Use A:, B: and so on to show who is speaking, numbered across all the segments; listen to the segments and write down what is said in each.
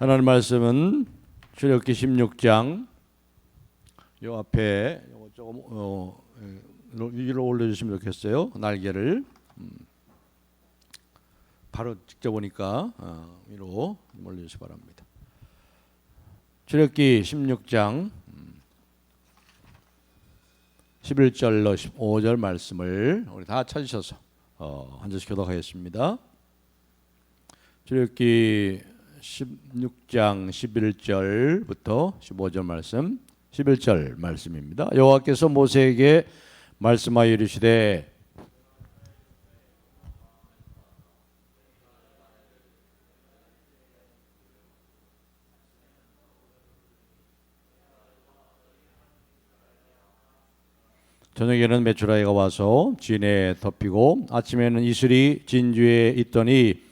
A: 하나님 말씀은 출애굽기 16장 요 앞에 조금 위로 올려주시면 좋겠어요. 날개를 바로 직접 보니까 위로 올려주시기 바랍니다. 출애굽기 16장 11절로 15절 말씀을 우리 다 찾으셔서 한 절씩 교독하겠습니다. 출애굽기 16장 11절부터 15절 말씀, 11절 말씀입니다. 여호와께서 모세에게 말씀하여 이르시되 저녁에는 메추라기가 와서 진에 덮이고 아침에는 이슬이 진주에 있더니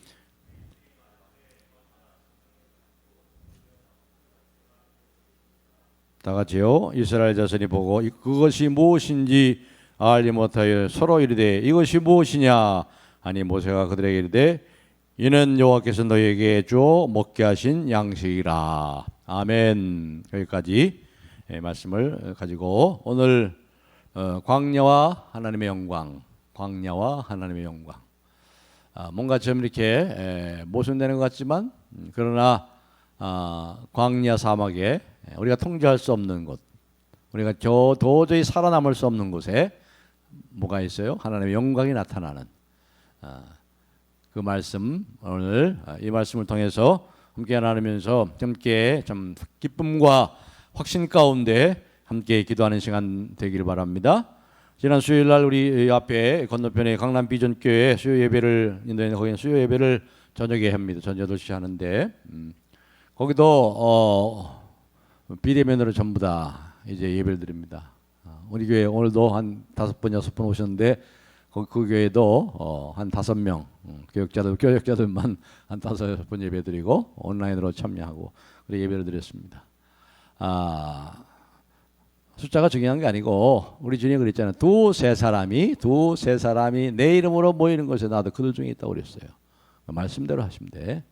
A: 다 같이요. 이스라엘 자손이 보고 그것이 무엇인지 알지 못하여 서로 이르되 이것이 무엇이냐 하니 모세가 그들에게 이르되 이는 여호와께서 너희에게 주어 먹게 하신 양식이라. 아멘. 여기까지 말씀을 가지고 오늘 광야와 하나님의 영광, 광야와 하나님의 영광. 뭔가 좀 이렇게 모순되는 것 같지만 그러나 광야 사막에 우리가 통제할 수 없는 곳, 우리가 도저히 살아남을 수 없는 곳에 뭐가 있어요? 하나님의 영광이 나타나는 그 말씀, 오늘 이 말씀을 통해서 함께 나누면서 함께 좀 기쁨과 확신 가운데 함께 기도하는 시간 되기를 바랍니다. 지난 수요일 날 우리 앞에 건너편에 강남 비전교회 수요 예배를 인도에 거기는 수요 예배를 저녁에 합니다. 저녁 8시 하는데 거기도 비대면으로 전부 다 이제 예배를 드립니다. 우리 교회 오늘도 한 5분, 6분 오셨는데 그 교회도 한 5명 교역자들만 한 5, 6분 예배 드리고 온라인으로 참여하고 그렇게 예배를 드렸습니다. 숫자가 중요한 게 아니고 우리 주님이 그랬잖아요. 두세 사람이 내 이름으로 모이는 곳에 나도 그들 중에 있다고 그랬어요. 말씀대로 하시면 돼.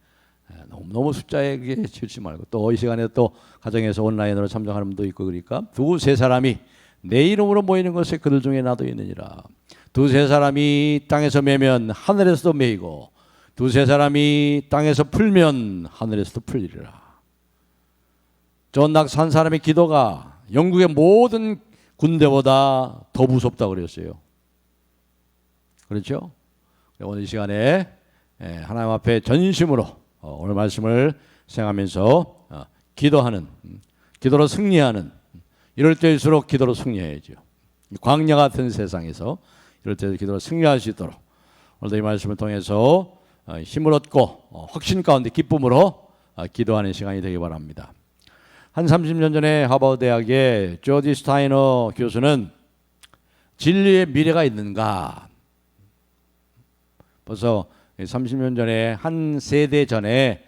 A: 너무 숫자에 치우치 말고 또 이 시간에 또 가정에서 온라인으로 참석하는 분도 있고 그러니까 두세 사람이 내 이름으로 모이는 곳에 그들 중에 나도 있느니라. 두세 사람이 땅에서 매면 하늘에서도 매이고 두세 사람이 땅에서 풀면 하늘에서도 풀리리라. 존 낙스 한 사람의 기도가 영국의 모든 군대보다 더 무섭다고 그랬어요. 그렇죠? 오늘 이 시간에 하나님 앞에 전심으로 오늘 말씀을 생각하면서 기도하는, 기도로 승리하는, 이럴 때일수록 기도로 승리해야죠. 광야 같은 세상에서 이럴 때 기도로 승리할 수 있도록 오늘도 이 말씀을 통해서 힘을 얻고 확신 가운데 기쁨으로 기도하는 시간이 되기 바랍니다. 한 30년 전에 하버드 대학의 조지 스타이너 교수는 진리의 미래가 있는가? 벌써 30년 전에 한 세대 전에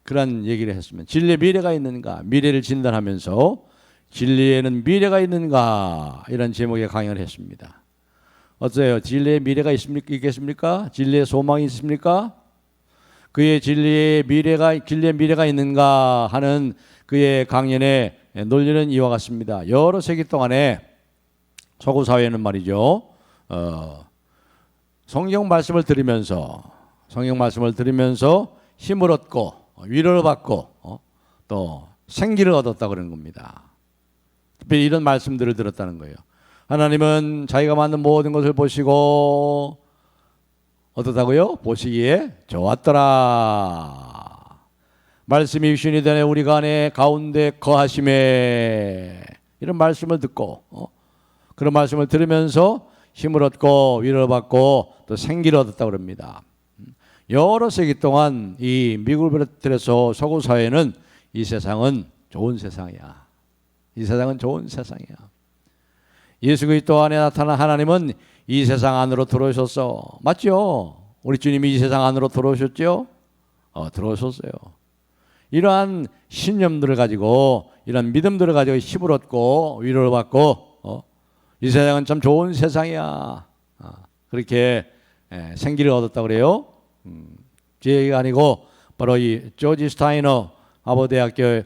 A: 그런 얘기를 했으면 진리의 미래가 있는가? 미래를 진단하면서 진리에는 미래가 있는가? 이런 제목의 강연을 했습니다. 어때요? 진리의 미래가 있겠습니까? 진리의 소망이 있습니까? 그의 진리의 미래가 있는가 하는 그의 강연의 논리는 이와 같습니다. 여러 세기 동안에 서구 사회는 말이죠. 성경 말씀을 들으면서 힘을 얻고 위로를 받고 또 생기를 얻었다 그러는 겁니다. 특별히 이런 말씀들을 들었다는 거예요. 하나님은 자기가 만든 모든 것을 보시고 어떻다고요? 보시기에 좋았더라. 말씀이 육신이 되네 우리가 안에 가운데 거하심에 이런 말씀을 듣고 그런 말씀을 들으면서 힘을 얻고 위로를 받고 또 생기를 얻었다고 합니다. 여러 세기 동안 이 미국을 비롯해서 서구 사회는 이 세상은 좋은 세상이야. 이 세상은 좋은 세상이야. 예수 그리스도 안에 나타난 하나님은 이 세상 안으로 들어오셨어. 맞죠? 우리 주님이 이 세상 안으로 들어오셨죠? 들어오셨어요. 이러한 신념들을 가지고 이런 믿음들을 가지고 힘을 얻고 위로를 받고 이 세상은 참 좋은 세상이야. 그렇게 생기를 얻었다고 그래요. 제 얘기가 아니고 바로 이 조지 스타이너 하버드대학교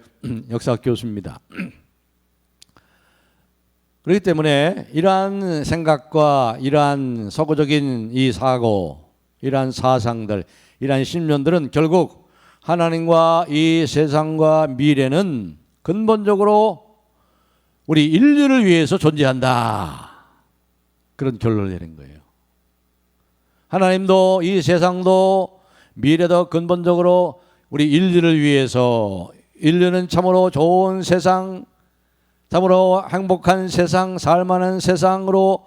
A: 역사 교수입니다. 그렇기 때문에 이러한 생각과 이러한 서구적인 이 사고, 이러한 사상들, 이러한 신념들은 결국 하나님과 이 세상과 미래는 근본적으로 우리 인류를 위해서 존재한다, 그런 결론을 내린 거예요. 하나님도 이 세상도 미래도 근본적으로 우리 인류를 위해서, 인류는 참으로 좋은 세상, 참으로 행복한 세상, 살만한 세상으로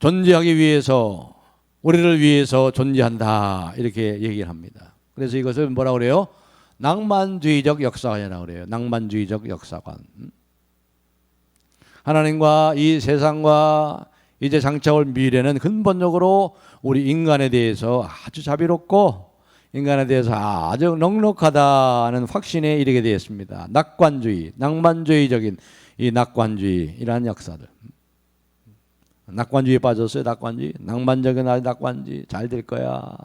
A: 존재하기 위해서, 우리를 위해서 존재한다, 이렇게 얘기를 합니다. 그래서 이것을 뭐라고 그래요? 낭만주의적 역사관이라고 그래요. 낭만주의적 역사관. 하나님과 이 세상과 이제 장차 올 미래는 근본적으로 우리 인간에 대해서 아주 자비롭고 인간에 대해서 아주 넉넉하다는 확신에 이르게 되었습니다. 낙관주의, 낭만주의적인 이 낙관주의, 이러한 역사들. 낙관주의에 빠졌어요. 낙관주의, 낭만적인 낙관주의, 잘 될 거야.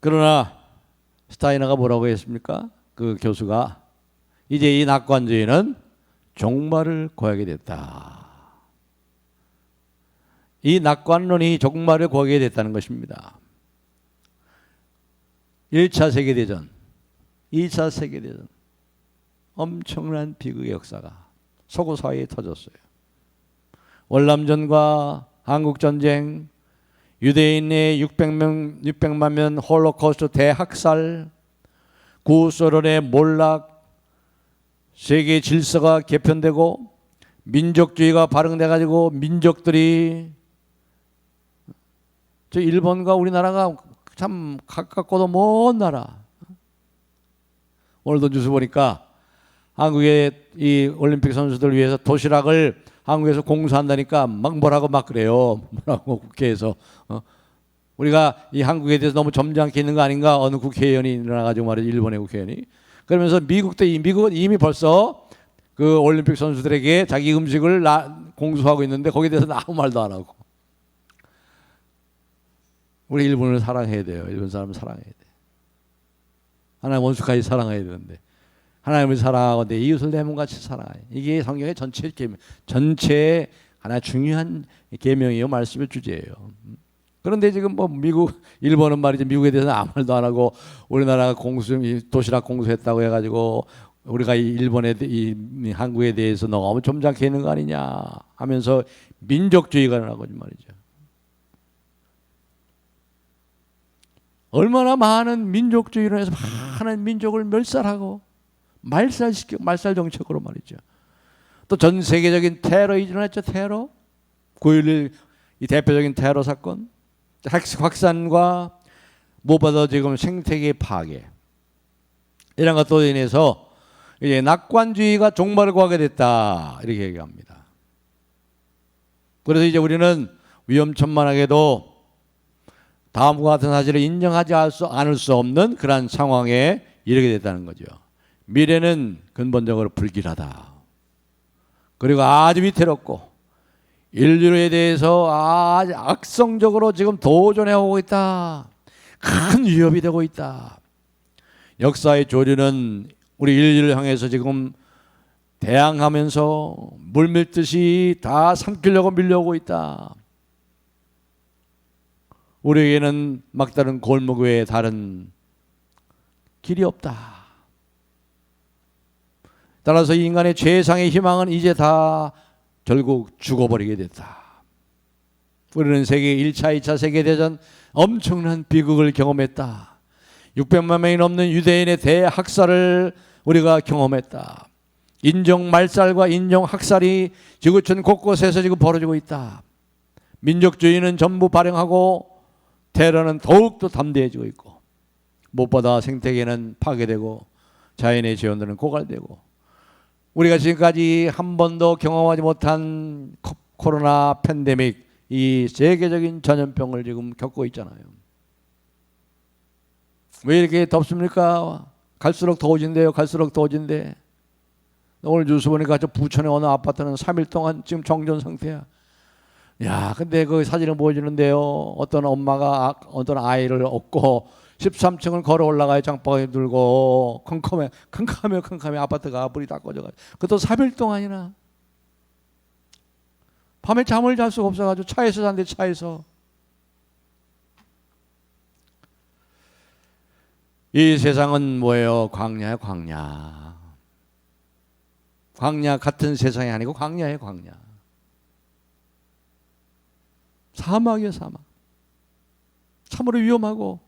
A: 그러나 스타이너가 뭐라고 했습니까? 그 교수가 이제 이 낙관주의는 종말을 구하게 됐다. 이 낙관론이 종말을 구하게 됐다는 것입니다. 1차 세계대전, 2차 세계대전, 엄청난 비극의 역사가 서구 사회에 터졌어요. 월남전과 한국전쟁, 유대인의 600만 명 홀로코스트 대학살, 구소련의 몰락, 세계 질서가 개편되고 민족주의가 발흥돼 가지고 민족들이, 저 일본과 우리나라가 참 가깝고도 먼 나라. 오늘도 뉴스 보니까 한국의 이 올림픽 선수들 위해서 도시락을 한국에서 공수한다니까 막 뭐라고 막 그래요. 뭐라고 국회에서. 우리가 이 한국에 대해서 너무 점잖게 있는 거 아닌가? 어느 국회의원이 일어나가지고 말이죠. 일본의 국회의원이. 그러면서 미국은 이미 벌써 그 올림픽 선수들에게 자기 음식을 공수하고 있는데 거기에 대해서 아무 말도 안 하고. 우리 일본을 사랑해야 돼요. 일본 사람을 사랑해야 돼. 하나님 원수까지 사랑해야 되는데 하나님을 사랑하고 내 이웃을 내 몸같이 사랑해. 이게 성경의 전체 계명, 전체의 하나 중요한 계명이요, 말씀의 주제예요. 그런데 지금 뭐 미국, 일본은 말이죠, 미국에 대해서는 아무 말도 안 하고 우리나라가 도시락 공수했다고 해가지고 우리가 이 일본에 이 한국에 대해서 너무 점잖게 있는 거 아니냐 하면서 민족주의가 나고 말이죠. 얼마나 많은 민족주의로 해서 많은 민족을 멸살하고 말살 정책으로 말이죠. 또 전 세계적인 테러 일어났죠. 테러 9.11 이 대표적인 테러 사건, 확산과 무엇보다 지금 생태계 파괴, 이런 것들로 인해서 이제 낙관주의가 종말을 구하게 됐다, 이렇게 얘기합니다. 그래서 이제 우리는 위험천만하게도 다음과 같은 사실을 인정하지 않을 수 없는 그러한 상황에 이르게 됐다는 거죠. 미래는 근본적으로 불길하다. 그리고 아주 위태롭고 인류에 대해서 아주 악성적으로 지금 도전해 오고 있다. 큰 위협이 되고 있다. 역사의 조류는 우리 인류를 향해서 지금 대항하면서 물밀듯이 다 삼키려고 밀려오고 있다. 우리에게는 막다른 골목 외에 다른 길이 없다. 따라서 인간의 최상의 희망은 이제 다 결국 죽어버리게 됐다. 우리는 세계 1차, 2차 세계대전 엄청난 비극을 경험했다. 600만 명이 넘는 유대인의 대학살을 우리가 경험했다. 인종 말살과 인종 학살이 지구촌 곳곳에서 지금 벌어지고 있다. 민족주의는 전부 발행하고 테러는 더욱더 담대해지고 있고, 무엇보다 생태계는 파괴되고 자연의 재원들은 고갈되고, 우리가 지금까지 한 번도 경험하지 못한 코로나 팬데믹, 이 세계적인 전염병을 지금 겪고 있잖아요. 왜 이렇게 덥습니까? 갈수록 더워진대요. 갈수록 더워진대. 오늘 뉴스 보니까 저 부천의 어느 아파트는 3일 동안 지금 정전 상태야. 야, 근데 그 사진을 보여주는데요. 어떤 엄마가 어떤 아이를 업고 13층을 걸어 올라가요. 장바구니 들고 컴컴해 아파트가 불이 다 꺼져가지고 그것도 3일 동안이나 밤에 잠을 잘 수가 없어가지고 차에서 잔대 차에서. 이 세상은 뭐예요? 광야야 광야. 광야 같은 세상이 아니고 광야예요 광야. 사막이에요 사막. 참으로 위험하고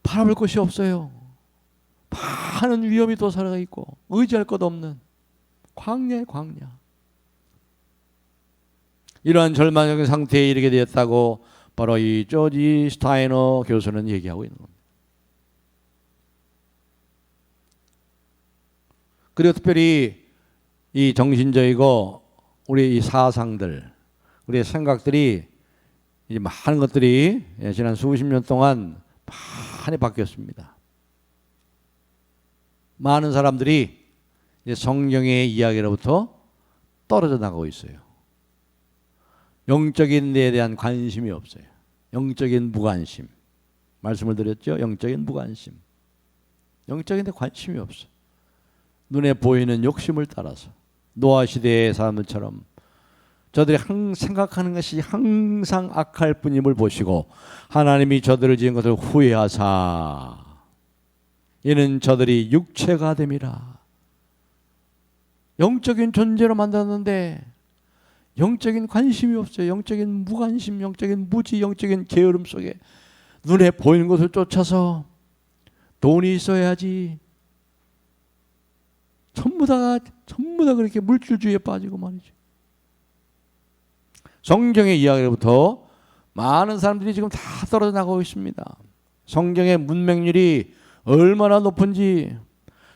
A: 바라볼 곳이 없어요. 많은 위험이 도사리가 있고 의지할 것 없는 광야의 광야. 이러한 절망적인 상태에 이르게 되었다고 바로 이 조지 스타이너 교수는 얘기하고 있는 겁니다. 그리고 특별히 이 정신적이고 우리 이 사상들, 우리의 생각들이 이제 많은 것들이 지난 수십 년 동안 많이 바뀌었습니다. 많은 사람들이 이제 성경의 이야기로부터 떨어져 나가고 있어요. 영적인 데에 대한 관심이 없어요. 영적인 무관심. 말씀을 드렸죠? 영적인 무관심. 영적인 데 관심이 없어요. 눈에 보이는 욕심을 따라서 노아 시대의 사람들처럼 저들이 생각하는 것이 항상 악할 뿐임을 보시고 하나님이 저들을 지은 것을 후회하사 이는 저들이 육체가 됨이라. 영적인 존재로 만들었는데 영적인 관심이 없어요. 영적인 무관심, 영적인 무지, 영적인 게으름 속에 눈에 보이는 것을 쫓아서 돈이 있어야지. 전부 다 그렇게 물질주의에 빠지고 말이죠. 성경의 이야기로부터 많은 사람들이 지금 다 떨어져 나가고 있습니다. 성경의 문맹률이 얼마나 높은지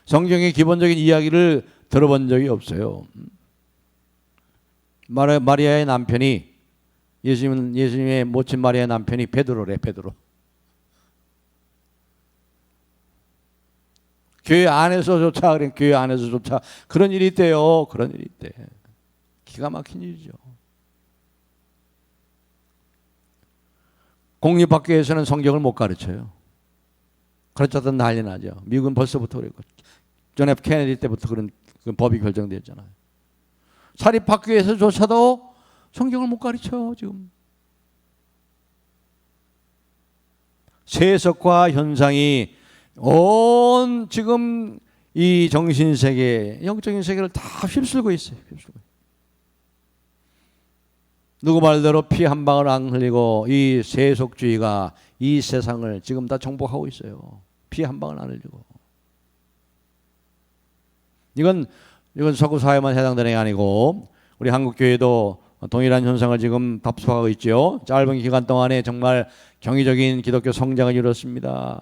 A: 성경의 기본적인 이야기를 들어본 적이 없어요. 마리아의 남편이 예수님의 모친 마리아의 남편이 베드로래. 베드로. 교회 안에서조차 그래. 교회 안에서조차 그런 일이 있대요. 그런 일이 있대. 기가 막힌 일이죠. 공립학교에서는 성경을 못 가르쳐요. 가르쳤던 난리 나죠. 미국은 벌써부터 그랬고 존 F 케네디 때부터 그런 법이 결정됐잖아요. 사립학교에서조차도 성경을 못 가르쳐 지금. 세속과 현상이 온 지금 이 정신세계, 영적인 세계를 다 휩쓸고 있어요. 누구 말대로 피 한 방울 안 흘리고 이 세속주의가 이 세상을 지금 다 정복하고 있어요. 피 한 방울 안 흘리고. 이건 서구 사회만 해당되는 게 아니고 우리 한국 교회도 동일한 현상을 지금 답습하고 있죠. 짧은 기간 동안에 정말 경이적인 기독교 성장을 이뤘습니다.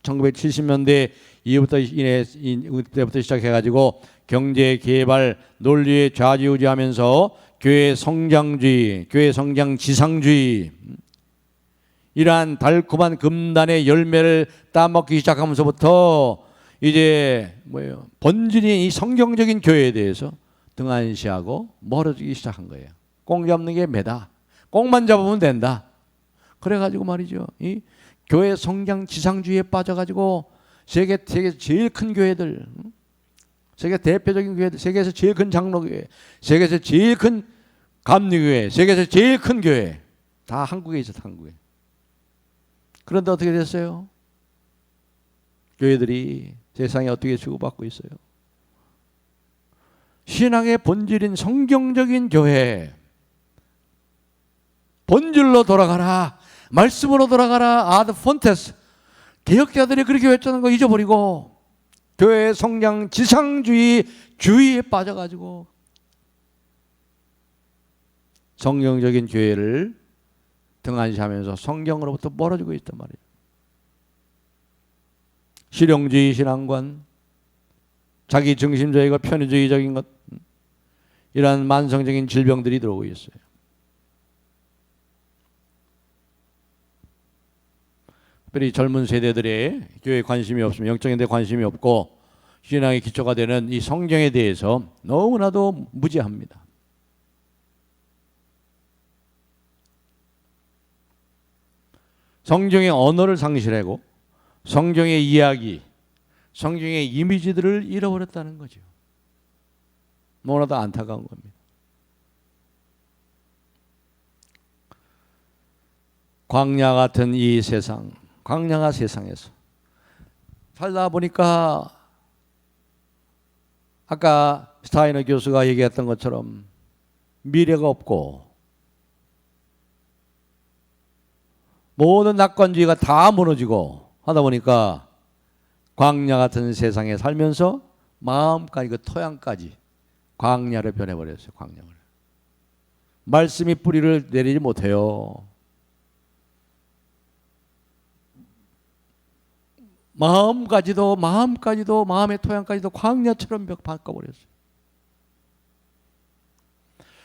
A: 1970년대 이때부터 시작해가지고 경제 개발 논리에 좌지우지하면서 교회 성장주의, 교회 성장 지상주의 이러한 달콤한 금단의 열매를 따먹기 시작하면서부터 이제 본질이 이 성경적인 교회에 대해서 등한시하고 멀어지기 시작한 거예요. 꽁 잡는 게 매다. 꽁만 잡으면 된다. 그래가지고 말이죠. 이 교회 성장 지상주의에 빠져가지고 세계 제일 큰 교회들, 세계 대표적인 교회들, 세계에서 제일 큰 장로교회, 세계에서 제일 큰 감리교회, 세계에서 제일 큰 교회 다 한국에 있었다. 한국에. 그런데 어떻게 됐어요? 교회들이 세상에 어떻게 주고받고 있어요? 신앙의 본질인 성경적인 교회, 본질로 돌아가라, 말씀으로 돌아가라, 아드 폰테스. 개혁자들이 그렇게 외쳤는 거 잊어버리고 교회의 성장 지상주의 주의에 빠져가지고 성경적인 교회를 등한시하면서 성경으로부터 멀어지고 있단 말이에요. 실용주의 신앙관, 자기 중심적이고 편의주의적인 것, 이러한 만성적인 질병들이 들어오고 있어요. 특별히 젊은 세대들의 교회에 관심이 없으면, 영적인 데 관심이 없고 신앙의 기초가 되는 이 성경에 대해서 너무나도 무지합니다. 성경의 언어를 상실하고 성경의 이야기, 성경의 이미지들을 잃어버렸다는 거죠. 너무나도 안타까운 겁니다. 광야 같은 이 세상, 광야가 세상에서 살다 보니까 아까 스타이너 교수가 얘기했던 것처럼 미래가 없고 모든 낙관주의가 다 무너지고 하다 보니까 광야 같은 세상에 살면서 마음까지 그 토양까지 광야로 변해버렸어요. 광야를. 말씀이 뿌리를 내리지 못해요. 마음까지도 마음의 토양까지도 광야처럼 바꿔버렸어요.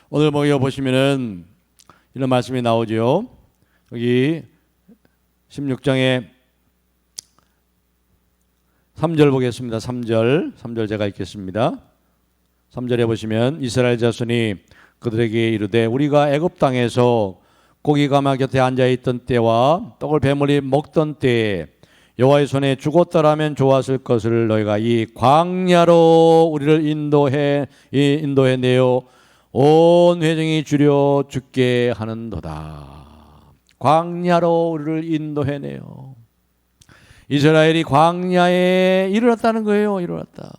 A: 오늘 뭐 보시면은 이런 말씀이 나오죠. 여기 16장에 3절 보겠습니다. 3절 제가 읽겠습니다. 3절에 보시면 이스라엘 자손이 그들에게 이르되 우리가 애굽 땅에서 고기 가마 곁에 앉아 있던 때와 떡을 배물리 먹던 때에 여호와의 손에 죽었더라면 좋았을 것을 너희가 이 광야로 우리를 인도해 내어 온 회중이 주려 죽게 하는도다. 광야로 우리를 인도해 내어. 이스라엘이 광야에 이르렀다는 거예요. 이르렀다.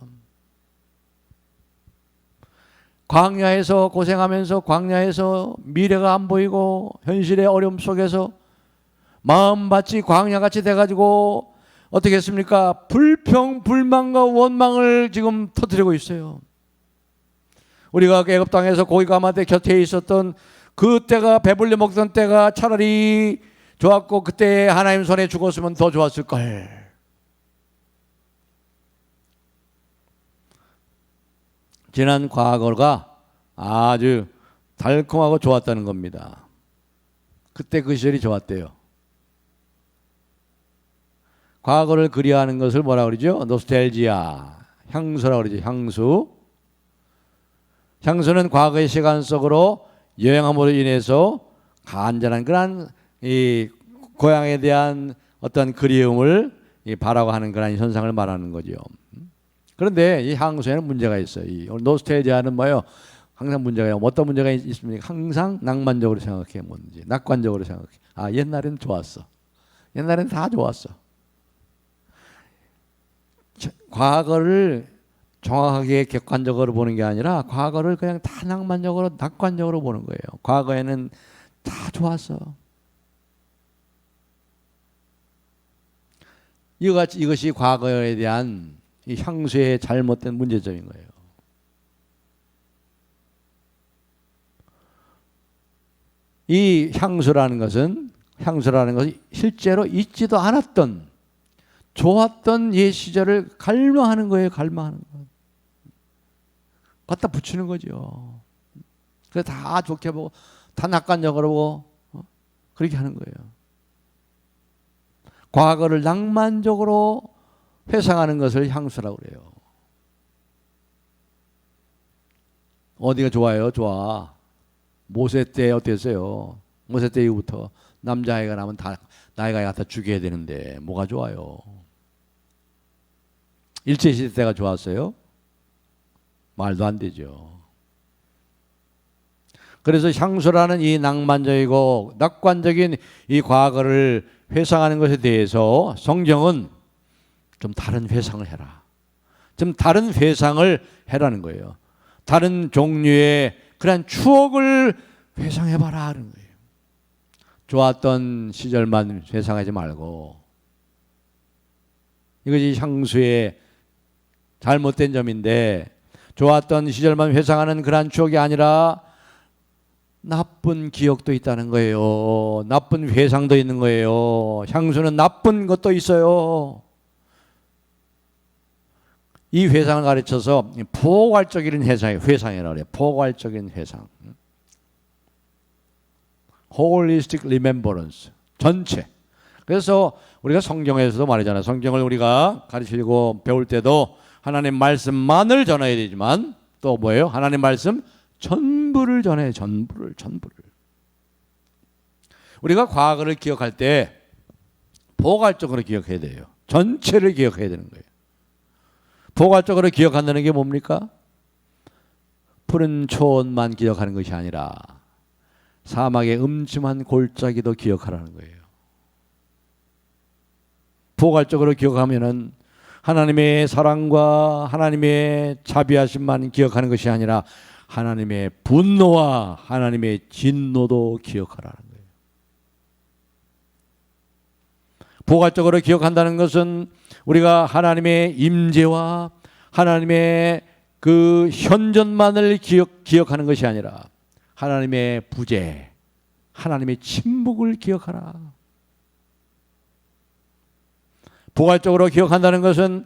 A: 광야에서 고생하면서 광야에서 미래가 안 보이고 현실의 어려움 속에서 마음밭이 광야같이 돼가지고 어떻게 했습니까? 불평, 불만과 원망을 지금 터뜨리고 있어요. 우리가 애굽 땅에서 고기 가마대 곁에 있었던 그때가 배불리 먹던 때가 차라리 좋았고 그때 하나님 손에 죽었으면 더 좋았을 걸. 지난 과거가 아주 달콤하고 좋았다는 겁니다. 그때 그 시절이 좋았대요. 과거를 그리워하는 것을 뭐라 그러죠? 노스텔지아, 향수라고 그러죠. 향수는 과거의 시간 속으로 여행함으로 인해서 간절한 그런 이 고향에 대한 어떤 그리움을 바라고 하는 그런 현상을 말하는 거죠. 그런데 이 향수에는 문제가 있어요. 이 노스텔지아는 뭐예요? 항상 문제가 있어요. 어떤 문제가 있습니까? 항상 낭만적으로 생각해 뭔지, 낙관적으로 생각해. 아, 옛날에는 좋았어. 옛날에는 다 좋았어. 과거를 정확하게 객관적으로 보는 게 아니라 과거를 그냥 다 낭만적으로 낙관적으로 보는 거예요. 과거에는 다 좋았어. 이것이 과거에 대한 이 향수의 잘못된 문제점인 거예요. 이 향수라는 것은 실제로 있지도 않았던 좋았던 옛 시절을 갈망하는 거예요. 갈망하는 거. 갖다 붙이는 거죠. 그래서 다 좋게 보고 다 낙관적으로 보고 그렇게 하는 거예요. 과거를 낭만적으로 회상하는 것을 향수라고 그래요. 어디가 좋아요? 좋아. 모세 때 어땠어요? 모세 때 이후부터 남자아이가 나면 다 나이가 갖다 죽여야 되는데 뭐가 좋아요? 일제시대 때가 좋았어요? 말도 안 되죠. 그래서 향수라는 이 낭만적이고 낙관적인 이 과거를 회상하는 것에 대해서 성경은 좀 다른 회상을 해라. 좀 다른 회상을 해라는 거예요. 다른 종류의 그런 추억을 회상해봐라 하는 거예요. 좋았던 시절만 회상하지 말고. 이것이 향수의 잘못된 점인데 좋았던 시절만 회상하는 그런 추억이 아니라 나쁜 기억도 있다는 거예요. 나쁜 회상도 있는 거예요. 향수는 나쁜 것도 있어요. 이 회상을 가르쳐서 포괄적인 회상이라고 그래요. 포괄적인 회상. Holistic Remembrance. 전체. 그래서 우리가 성경에서도 말하잖아요. 성경을 우리가 가르치고 배울 때도 하나님 말씀만을 전해야 되지만 또 뭐예요? 하나님 말씀 전부를 전해요. 전부를. 우리가 과거를 기억할 때 포괄적으로 기억해야 돼요. 전체를 기억해야 되는 거예요. 포괄적으로 기억한다는 게 뭡니까? 푸른 초원만 기억하는 것이 아니라 사막의 음침한 골짜기도 기억하라는 거예요. 포괄적으로 기억하면은 하나님의 사랑과 하나님의 자비하심만 기억하는 것이 아니라 하나님의 분노와 하나님의 진노도 기억하라는 거예요. 포괄적으로 기억한다는 것은 우리가 하나님의 임재와 하나님의 그 현존만을 기억하는 것이 아니라 하나님의 부재, 하나님의 침묵을 기억하라. 포괄적으로 기억한다는 것은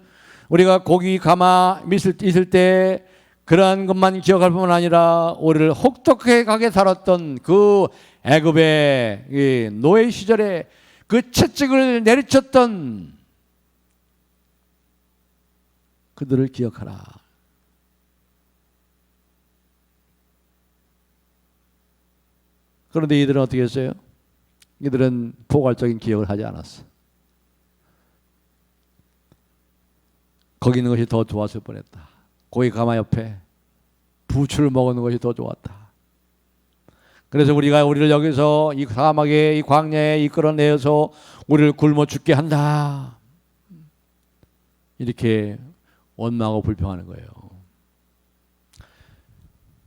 A: 우리가 고기 가마 있을 때 그러한 것만 기억할 뿐만 아니라 우리를 혹독하게 살았던 그 애굽의 노예 시절에 그 채찍을 내리쳤던 그들을 기억하라. 그런데 이들은 어떻게 했어요? 이들은 포괄적인 기억을 하지 않았어. 거기 있는 것이 더 좋았을 뻔했다. 고기 가마 옆에 부추를 먹는 것이 더 좋았다. 그래서 우리를 여기서 이 사막에 이 광야에 이끌어내어서 우리를 굶어 죽게 한다. 이렇게 원망하고 불평하는 거예요.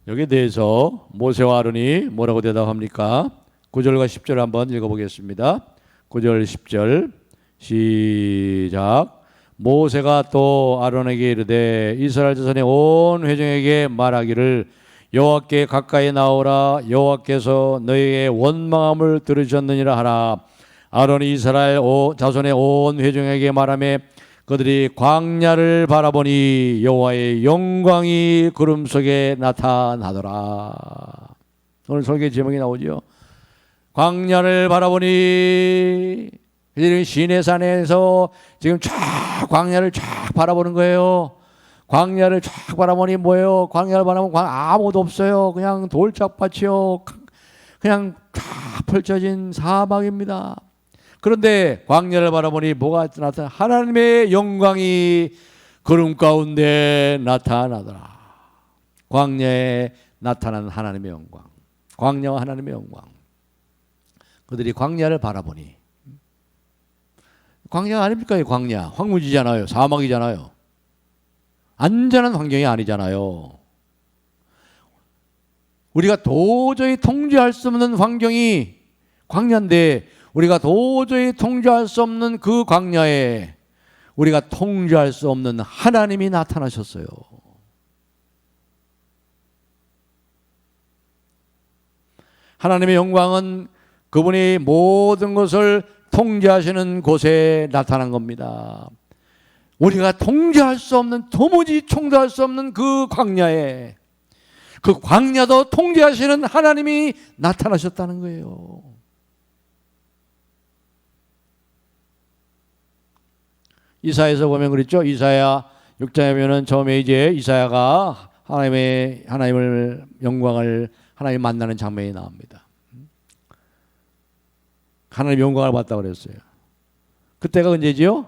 A: 여기에 대해서 모세와 아론이 뭐라고 대답합니까? 9절과 10절 한번 읽어보겠습니다. 9절 10절 시작. 모세가 또 아론에게 이르되 이스라엘 자손의 온 회중에게 말하기를 여호와께 가까이 나오라. 여호와께서 너희의 원망함을 들으셨느니라 하라. 아론이 이스라엘 자손의 온 회중에게 말하며 그들이 광야를 바라보니 여호와의 영광이 구름 속에 나타나더라. 오늘 설교 제목이 나오죠. 광야를 바라보니 그들이 시내산에서 지금 쫙 광야를 쫙 바라보는 거예요. 광야를 쫙 바라보니 뭐예요? 광야를 바라보면 아무도 없어요. 그냥 돌짝밭이요. 그냥 쫙 펼쳐진 사막입니다. 그런데 광야를 바라보니 뭐가 나타나? 하나님의 영광이 구름 가운데 나타나더라. 광야에 나타난 하나님의 영광. 광야와 하나님의 영광. 그들이 광야를 바라보니 광야 아닙니까? 광야. 황무지잖아요. 사막이잖아요. 안전한 환경이 아니잖아요. 우리가 도저히 통제할 수 없는 환경이 광야인데 우리가 도저히 통제할 수 없는 그 광야에 우리가 통제할 수 없는 하나님이 나타나셨어요. 하나님의 영광은 그분이 모든 것을 통제하시는 곳에 나타난 겁니다. 우리가 통제할 수 없는, 도무지 통제할 수 없는 그 광야에, 그 광야도 통제하시는 하나님이 나타나셨다는 거예요. 이사야에서 보면 그랬죠. 이사야 6장에 보면은 처음에 이제 이사야가 하나님을 영광을 하나님 만나는 장면이 나옵니다. 하나님 영광을 봤다고 그랬어요. 그때가 언제지요?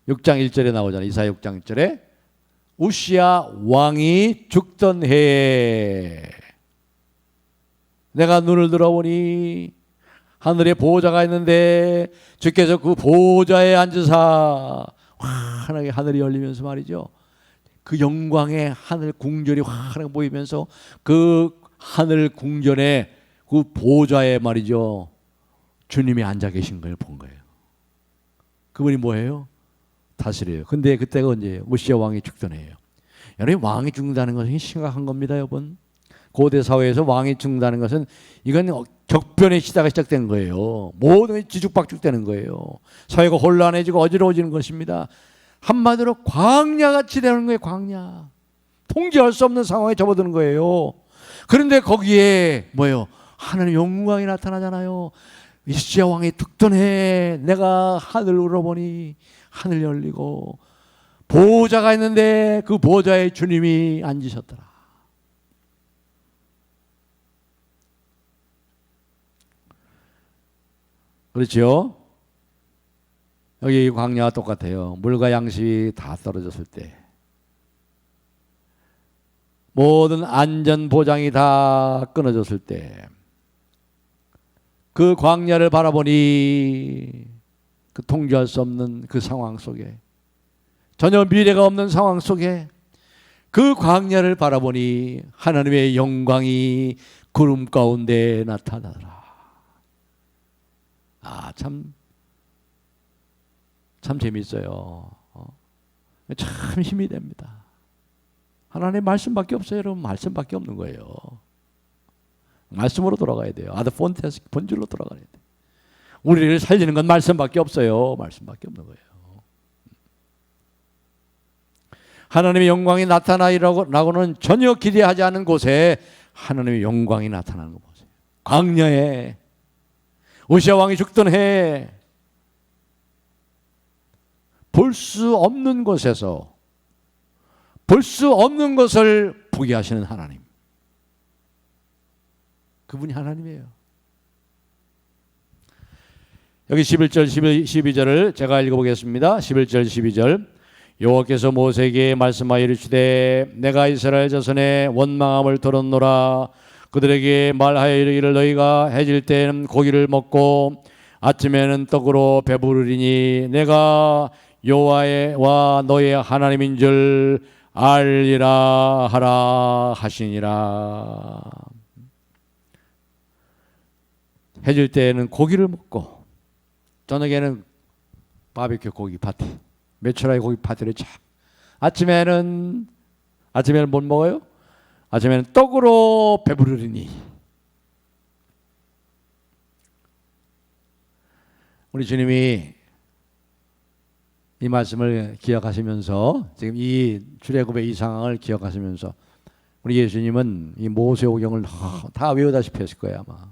A: 6장 1절에 나오잖아요. 이사야 6장 1절에 우시야 왕이 죽던 해에 내가 눈을 들어보니 하늘에 보호자가 있는데 주께서 그 보호자에 앉으사 환하게 하늘이 열리면서 말이죠. 그 영광의 하늘 궁전이 환하게 보이면서 그 하늘 궁전에 그 보호자에 말이죠. 주님이 앉아 계신 걸 본 거예요. 그분이 뭐예요? 다스려요. 근데 그때가 언제예요? 우시야 왕이 죽던 해예요. 여러분, 왕이 죽는다는 것은 심각한 겁니다, 여러분. 고대 사회에서 왕이 죽는다는 것은 이건 격변의 시대가 시작된 거예요. 모든 게 뒤죽박죽되는 거예요. 사회가 혼란해지고 어지러워지는 것입니다. 한마디로 광야같이 되는 거예요. 광야. 통제할 수 없는 상황에 접어드는 거예요. 그런데 거기에 뭐예요? 하나님의 영광이 나타나잖아요. 우시야 왕이 죽던 해에 내가 하늘을 울어보니 하늘 열리고 보호자가 있는데 그 보호자에 주님이 앉으셨더라. 그렇죠? 여기 광야와 똑같아요. 물과 양식이 다 떨어졌을 때, 모든 안전 보장이 다 끊어졌을 때, 그 광야를 바라보니 그 통제할 수 없는 그 상황 속에, 전혀 미래가 없는 상황 속에 그 광야를 바라보니 하나님의 영광이 구름 가운데 나타나더라. 참 재밌어요. 참 힘이 됩니다. 하나님의 말씀밖에 없어요. 여러분, 말씀밖에 없는 거예요. 말씀으로 돌아가야 돼요. 본질로 돌아가야 돼요. 우리를 살리는 건 말씀밖에 없어요. 말씀밖에 없는 거예요. 하나님의 영광이 나타나라고는 전혀 기대하지 않은 곳에 하나님의 영광이 나타나는 거 보세요. 광야에, 오시아 왕이 죽던 해에, 볼 수 없는 곳에서 볼 수 없는 것을 보게 하시는 하나님, 그분이 하나님이에요. 여기 11절 12절을 제가 읽어보겠습니다. 11절 12절. 여호와께서 모세에게 말씀하여 이르시되 내가 이스라엘 자손의 원망함을 들었노라. 그들에게 말하여 이르기를 너희가 해질 때에는 고기를 먹고 아침에는 떡으로 배부르리니 내가 여호와와 너의 하나님인 줄 알리라 하라 하시니라. 해질 때에는 고기를 먹고 저녁에는 바비큐 고기 파티, 메추라기 고기 파티를 쫙. 아침에는 뭘 먹어요? 아침에는 떡으로 배부르리니. 우리 주님이 이 말씀을 기억하시면서, 지금 이 출애굽의 이 상황을 기억하시면서, 우리 예수님은 이 모세오경을 다 외우다시피 했을 거예요 아마.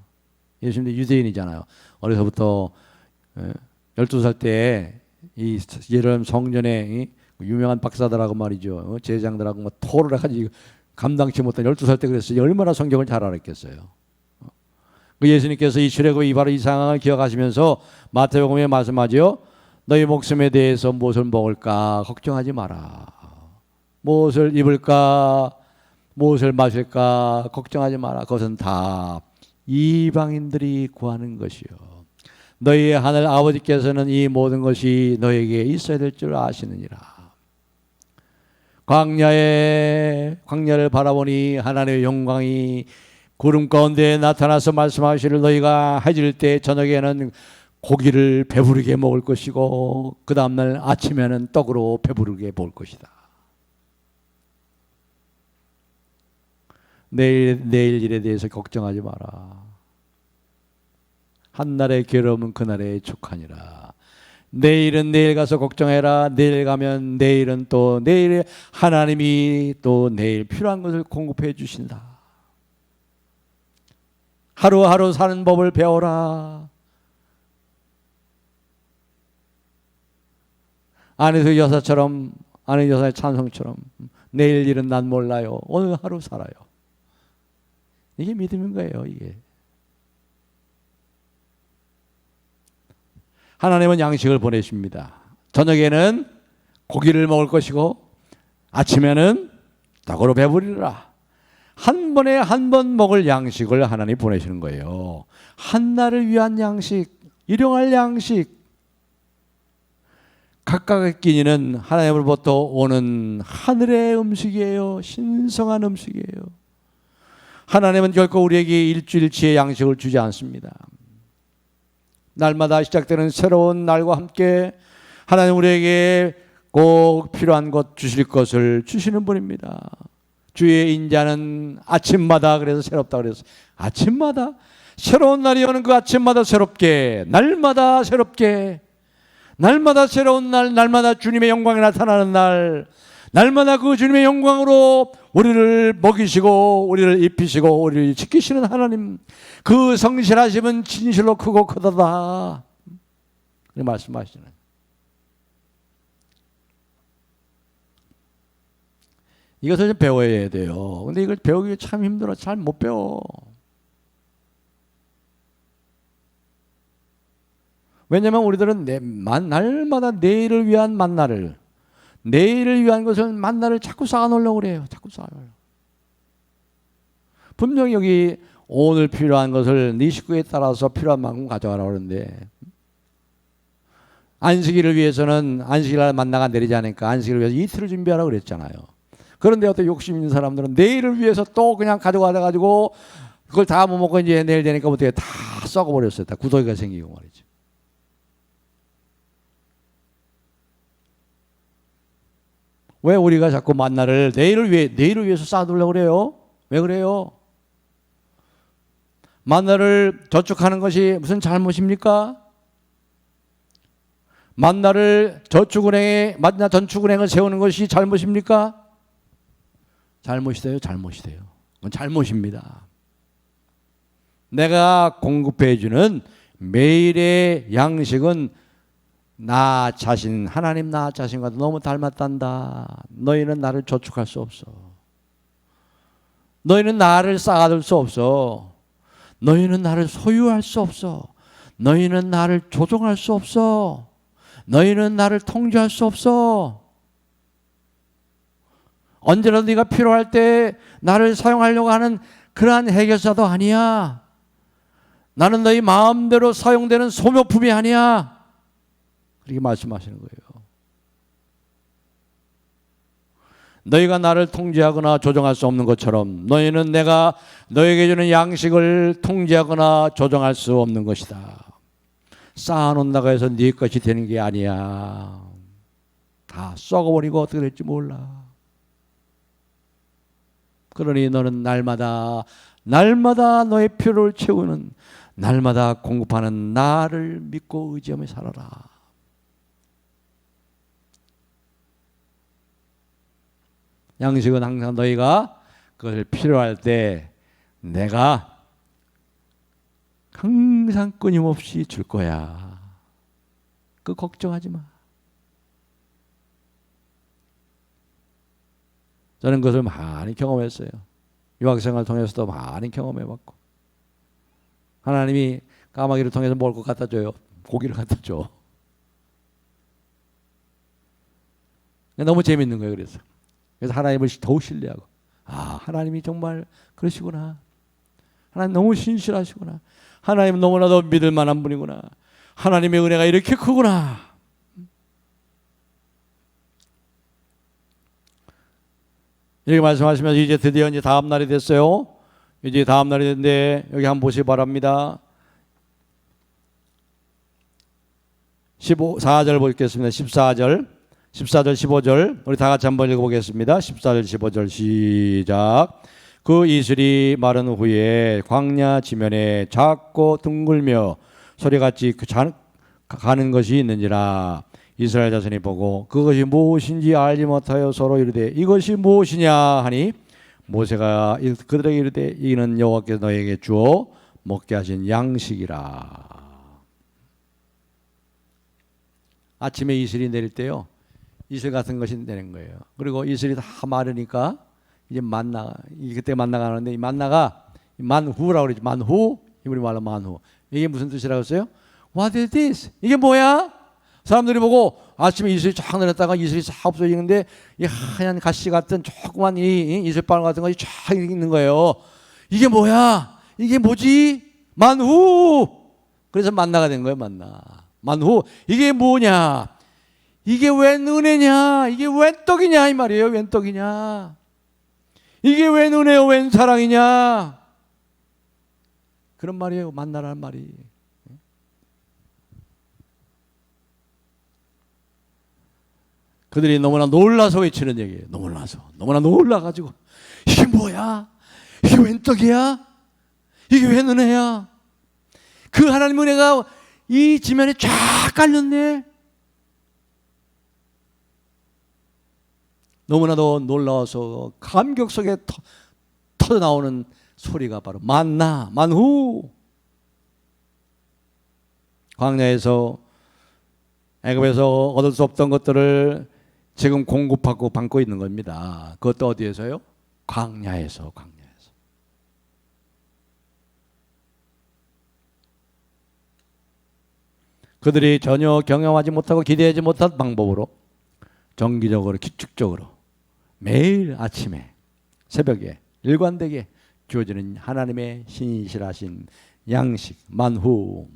A: 예수님도 유대인이잖아요. 어려서부터 12살 때 이 예루살렘 성전에 유명한 박사들하고 말이죠, 제장들하고 뭐 토를 해가지고 감당치 못한 12살 때 그랬어요. 얼마나 성경을 잘 알았겠어요. 그 예수님께서 이 출애굽의 바로 이 상황을 기억하시면서 마태복음에 말씀하죠. 너희 목숨에 대해서 무엇을 먹을까 걱정하지 마라. 무엇을 입을까, 무엇을 마실까 걱정하지 마라. 그것은 다 이방인들이 구하는 것이요. 너희의 하늘 아버지께서는 이 모든 것이 너에게 있어야 될 줄 아시느니라. 광야를 바라보니 하나님의 영광이 구름 가운데 나타나서 말씀하시를 너희가 해질 때 저녁에는 고기를 배부르게 먹을 것이고 그 다음날 아침에는 떡으로 배부르게 먹을 것이다. 내일 일에 대해서 걱정하지 마라. 한날의 괴로움은 그날의 족하니라. 내일은 내일 가서 걱정해라. 내일 가면 내일은 또 내일 하나님이 또 내일 필요한 것을 공급해 주신다. 하루하루 사는 법을 배워라. 안에서 여사처럼, 아내 여사의 찬송처럼 내일 일은 난 몰라요. 오늘 하루 살아요. 이게 믿음인 거예요. 이게. 하나님은 양식을 보내십니다. 저녁에는 고기를 먹을 것이고 아침에는 떡으로 배부리라. 한 번에 한 번 먹을 양식을 하나님 보내시는 거예요. 한날을 위한 양식, 일용할 양식. 각각의 끼니는 하나님으로부터 오는 하늘의 음식이에요. 신성한 음식이에요. 하나님은 결코 우리에게 일주일치의 양식을 주지 않습니다. 날마다 시작되는 새로운 날과 함께 하나님 우리에게 꼭 필요한 것 주실 것을 주시는 분입니다. 주의 인자는 아침마다, 그래서 새롭다 그래서 아침마다 새로운 날이 오는 그 아침마다 새롭게, 날마다 새롭게, 날마다 새로운 날, 날마다 주님의 영광이 나타나는 날, 날마다 그 주님의 영광으로 우리를 먹이시고 우리를 입히시고 우리를 지키시는 하나님, 그 성실하심은 진실로 크고 크도다 말씀하시잖아요. 이것을 좀 배워야 돼요. 근데 이걸 배우기 참 힘들어. 잘 못 배워. 왜냐하면 우리들은 날마다 내일을 위한 만나를, 내일을 위한 것을 만나를 자꾸 쌓아놓으려고 그래요. 자꾸 쌓아놓으려고. 분명히 여기 오늘 필요한 것을 네 식구에 따라서 필요한 만큼 가져가라고 그러는데, 안식일을 위해서는 안식일날 만나가 내리지 않으니까 안식일을 위해서 이틀을 준비하라고 그랬잖아요. 그런데 어떤 욕심 있는 사람들은 내일을 위해서 또 그냥 가져가다 가지고 그걸 다 못 먹고 이제 내일 되니까 어떻게 다 썩어버렸어요. 다 구더기가 생기고 말이죠. 왜 우리가 자꾸 만나를 내일을 위해서 쌓아두려고 그래요? 왜 그래요? 만나를 저축하는 것이 무슨 잘못입니까? 만나 전축은행을 세우는 것이 잘못입니까? 잘못이돼요. 그건 잘못입니다. 내가 공급해주는 매일의 양식은 나 자신, 하나님 나 자신과도 너무 닮았단다. 너희는 나를 저축할 수 없어. 너희는 나를 쌓아둘 수 없어. 너희는 나를 소유할 수 없어. 너희는 나를 조종할 수 없어. 너희는 나를 통제할 수 없어. 언제라도 네가 필요할 때 나를 사용하려고 하는 그러한 해결사도 아니야. 나는 너희 마음대로 사용되는 소모품이 아니야. 그렇게 말씀하시는 거예요. 너희가 나를 통제하거나 조정할 수 없는 것처럼 너희는 내가 너에게 주는 양식을 통제하거나 조정할 수 없는 것이다. 쌓아놓는다고 해서 네 것이 되는 게 아니야. 다 썩어버리고 어떻게 될지 몰라. 그러니 너는 날마다 너의 필요를 채우는, 날마다 공급하는 나를 믿고 의지하며 살아라. 양식은 항상 너희가 그것을 필요할 때 내가 항상 끊임없이 줄 거야. 그 걱정하지 마. 저는 그것을 많이 경험했어요. 유학생활 통해서도 많이 경험해봤고, 하나님이 까마귀를 통해서 먹을 것 갖다 줘요. 고기를 갖다 줘. 너무 재밌는 거예요. 그래서 하나님을 더욱 신뢰하고, 하나님이 정말 그러시구나. 하나님 너무 신실하시구나. 하나님은 너무나도 믿을 만한 분이구나. 하나님의 은혜가 이렇게 크구나. 이렇게 말씀하시면서 이제 드디어 다음 날이 됐어요. 이제 다음 날이 됐는데 여기 한번 보시기 바랍니다. 14절 보겠습니다. 14절, 15절 우리 다 같이 한번 읽어보겠습니다. 14절, 15절 시작. 그 이슬이 마른 후에 광야 지면에 작고 둥글며 소리같이 가는 것이 있는지라. 이스라엘 자손이 보고 그것이 무엇인지 알지 못하여 서로 이르되 이것이 무엇이냐 하니 모세가 그들에게 이르되 이는 여호와께서 너에게 주어 먹게 하신 양식이라. 아침에 이슬이 내릴 때요, 이슬 같은 것이 내린 거예요. 그리고 이슬이 다 마르니까 이제 그때 만나가 나오는데, 이 만나가 만후라고 그러죠. 만후, 이분이 말로 만후. 이게 무슨 뜻이라고 했어요? What is this? 이게 뭐야? 사람들이 보고 아침에 이슬이 쫙 내렸다가 이슬이 싹 없어지는데 이 하얀 가시 같은 조그만 이 이슬바람 같은 것이 쫙 있는 거예요. 이게 뭐야? 이게 뭐지? 만후. 그래서 만나가 된 거예요. 만후. 이게 뭐냐? 이게 웬 은혜냐? 이게 웬 떡이냐? 이 말이에요. 웬 떡이냐? 이게 웬 은혜요? 웬 사랑이냐? 그런 말이에요. 만나라는 말이. 그들이 너무나 놀라서 외치는 얘기예요. 너무나 놀라가지고 이게 뭐야? 이게 웬 떡이야? 이게 웬 은혜야? 그 하나님 은혜가 이 지면에 쫙 깔렸네. 너무나도 놀라워서 감격 속에 터져나오는 소리가 바로 만후. 광야에서, 애굽에서 얻을 수 없던 것들을 지금 공급하고 받고 있는 겁니다. 그것도 어디에서요? 광야에서. 그들이 전혀 경험하지 못하고 기대하지 못한 방법으로 정기적으로 규칙적으로 매일 아침에 새벽에 일관되게 주어지는 하나님의 신실하신 양식 만후.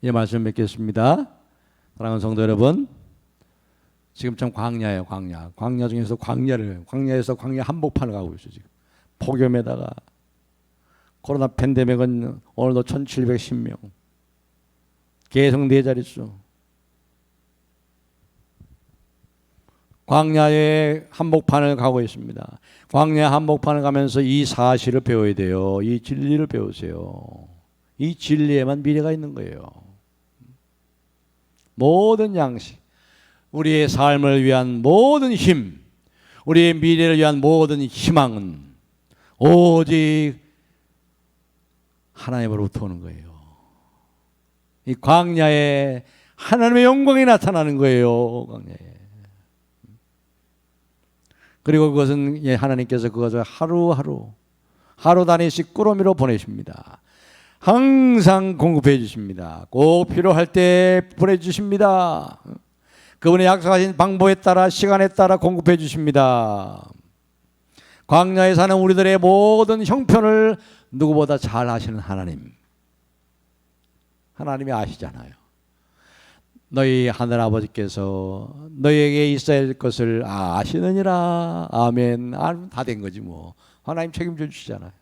A: 이 말씀 맺겠습니다. 사랑하는 성도 여러분, 지금 참 광야예요. 광야 중에서 광야에서 광야 한복판을 가고 있어요. 지금 폭염에다가 코로나 팬데믹은 오늘도 1710명 계속 네 자릿수. 광야의 한복판을 가고 있습니다. 광야 한복판을 가면서 이 사실을 배워야 돼요. 이 진리를 배우세요. 이 진리에만 미래가 있는 거예요. 모든 양식, 우리의 삶을 위한 모든 힘, 우리의 미래를 위한 모든 희망은 오직 하나님으로부터 오는 거예요. 이 광야에 하나님의 영광이 나타나는 거예요. 광야에. 그리고 그것은 하나님께서 그것을 하루 단위씩 꾸러미로 보내십니다. 항상 공급해 주십니다. 꼭 필요할 때 보내주십니다. 그분의 약속하신 방법에 따라 시간에 따라 공급해 주십니다. 광야에 사는 우리들의 모든 형편을 누구보다 잘 아시는 하나님, 하나님이 아시잖아요. 너희 하늘아버지께서 너희에게 있어야 할 것을 아시느니라. 아멘. 다 된 거지 뭐. 하나님 책임져 주시잖아요.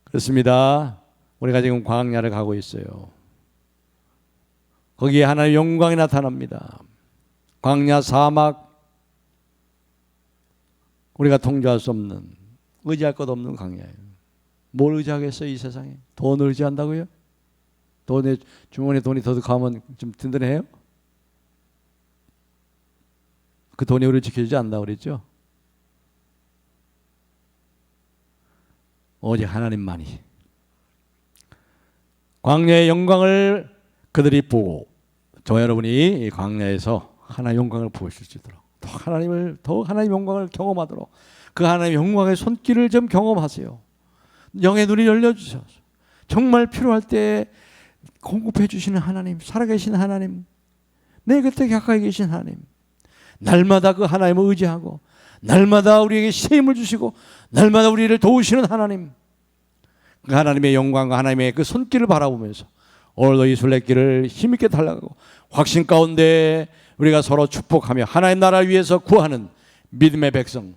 A: 그렇습니다. 우리가 지금 광야를 가고 있어요. 거기에 하나님의 영광이 나타납니다. 광야 사막, 우리가 통제할 수 없는, 의지할 것 없는 광야예요. 뭘 의지하겠어요 이 세상에? 돈을 의지한다고요? 주머니에 돈이 더득하면 좀 든든해요? 그 돈이 우리를 지켜주지 않는다고 그랬죠? 오직 하나님만이. 광야의 영광을 그들이 보고 저와 여러분이 이 광야에서 하나님의 영광을 보실 수 있도록 더 하나님의 영광을 경험하도록 그 하나님의 영광의 손길을 좀 경험하세요. 영의 눈이 열려주셔서 정말 필요할 때 공급해 주시는 하나님, 살아계신 하나님, 내 곁에 가까이 계신 하나님, 날마다 그 하나님을 의지하고 날마다 우리에게 쉼을 주시고 날마다 우리를 도우시는 하나님, 그 하나님의 영광과 하나님의 그 손길을 바라보면서 오늘도 이 순례길을 힘있게 달려가고 확신 가운데 우리가 서로 축복하며 하나님 나라를 위해서 구하는 믿음의 백성,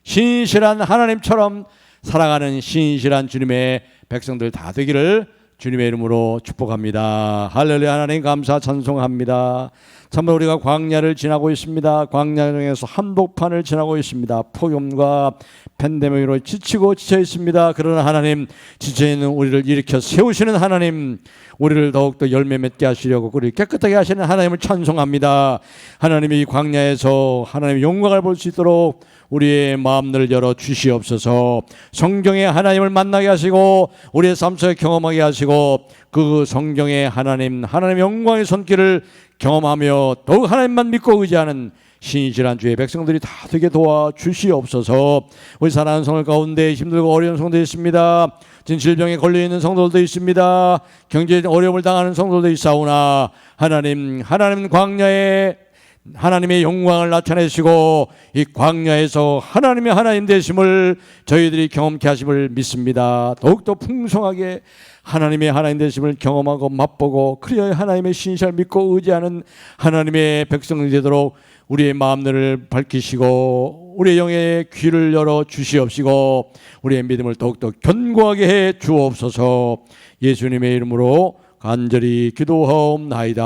A: 신실한 하나님처럼 살아가는 신실한 주님의 백성들 다 되기를 주님의 이름으로 축복합니다. 할렐루야. 하나님 감사 찬송합니다. 참으로 우리가 광야를 지나고 있습니다. 광야 중에서 한복판을 지나고 있습니다. 폭염과 팬데믹으로 지치고 지쳐 있습니다. 그러나 하나님, 지쳐있는 우리를 일으켜 세우시는 하나님, 우리를 더욱더 열매 맺게 하시려고 우리 깨끗하게 하시는 하나님을 찬송합니다. 하나님이 이 광야에서 하나님의 영광을 볼 수 있도록 우리의 마음을 열어 주시옵소서. 성경의 하나님을 만나게 하시고 우리의 삶 속에 경험하게 하시고 그 성경의 하나님의 영광의 손길을 경험하며 더욱 하나님만 믿고 의지하는 신실한 주의 백성들이 다 되게 도와주시옵소서. 우리 사랑하는 성을 가운데 힘들고 어려운 성도도 있습니다. 질병에 걸려있는 성도들도 있습니다. 경제에 어려움을 당하는 성도들도 있사오나 하나님 광야에 하나님의 영광을 나타내시고 이 광야에서 하나님의 하나님 되심을 저희들이 경험케 하심을 믿습니다. 더욱더 풍성하게 하나님의 하나님 되심을 경험하고 맛보고 그리하여 하나님의 신실을 믿고 의지하는 하나님의 백성이 되도록 우리의 마음들을 밝히시고 우리의 영의 귀를 열어 주시옵시고 우리의 믿음을 더욱더 견고하게 해 주옵소서. 예수님의 이름으로 간절히 기도하옵나이다.